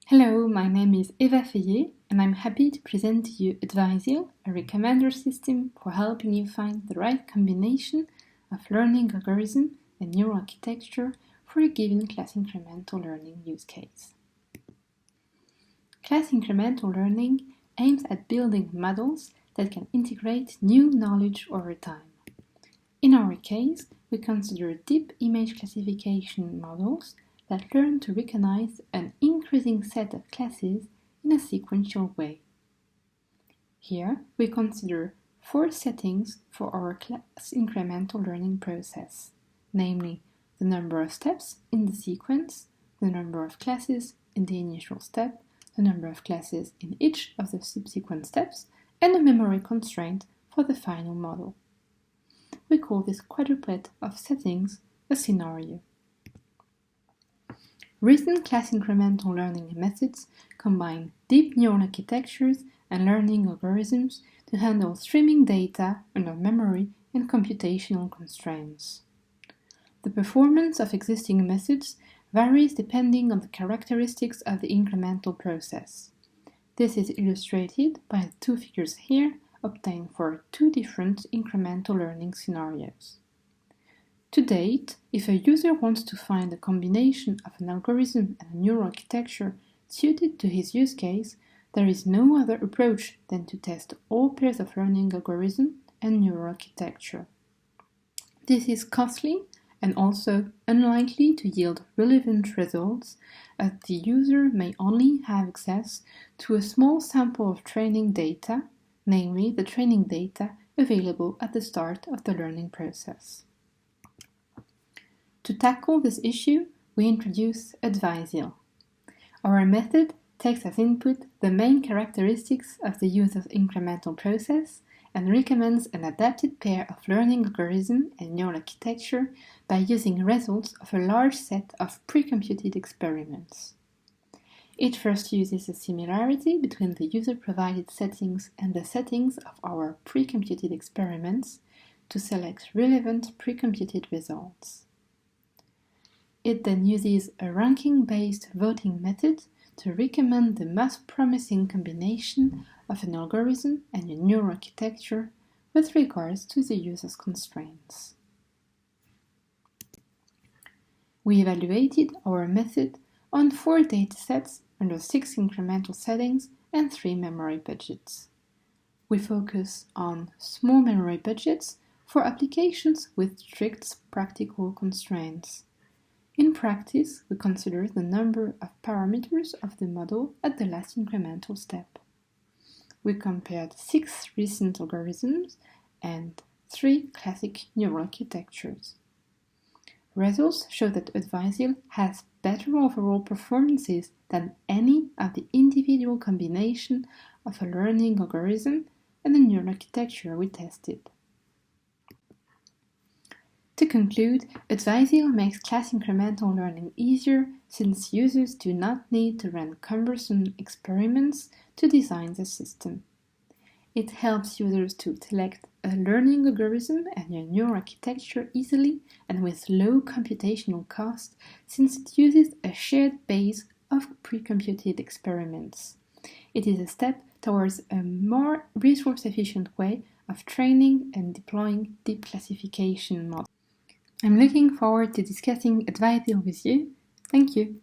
Hello, my name is Eva Feillet, and I'm happy to present to you AdvisIL, a recommender system for helping you find the right combination of learning algorithm and neural architecture for a given class-incremental learning use case. Class-incremental learning aims at building models that can integrate new knowledge over time. In our case, we consider deep image classification models that learn to recognize an increasing set of classes in a sequential way. Here, we consider 4 settings for our class-incremental learning process, namely the number of steps in the sequence, the number of classes in the initial step, the number of classes in each of the subsequent steps, and a memory constraint for the final model. We call this quadruplet of settings a scenario. Recent class-incremental learning methods combine deep neural architectures and learning algorithms to handle streaming data under memory and computational constraints. The performance of existing methods varies depending on the characteristics of the incremental process. This is illustrated by the 2 figures here, obtained for 2 different incremental learning scenarios. To date, if a user wants to find a combination of an algorithm and a neural architecture suited to his use case, there is no other approach than to test all pairs of learning algorithm and neural architecture. This is costly and also unlikely to yield relevant results, as the user may only have access to a small sample of training data, namely the training data available at the start of the learning process. To tackle this issue, we introduce AdvisIL. Our method takes as input the main characteristics of the user's incremental process and recommends an adapted pair of learning algorithm and neural architecture by using results of a large set of pre-computed experiments. It first uses a similarity between the user-provided settings and the settings of our pre-computed experiments to select relevant pre-computed results. It then uses a ranking-based voting method to recommend the most promising combination of an algorithm and a neural architecture with regards to the user's constraints. We evaluated our method on 4 datasets under 6 incremental settings and 3 memory budgets. We focus on small memory budgets for applications with strict practical constraints. In practice, we consider the number of parameters of the model at the last incremental step. We compared 6 recent algorithms and 3 classic neural architectures. Results show that AdvisIL has better overall performances than any of the individual combination of a learning algorithm and a neural architecture we tested. To conclude, AdvisIL makes class-incremental learning easier since users do not need to run cumbersome experiments to design the system. It helps users to select a learning algorithm and a neural architecture easily and with low computational cost since it uses a shared base of pre-computed experiments. It is a step towards a more resource-efficient way of training and deploying deep classification models. I'm looking forward to discussing AdvisIL with you. Thank you.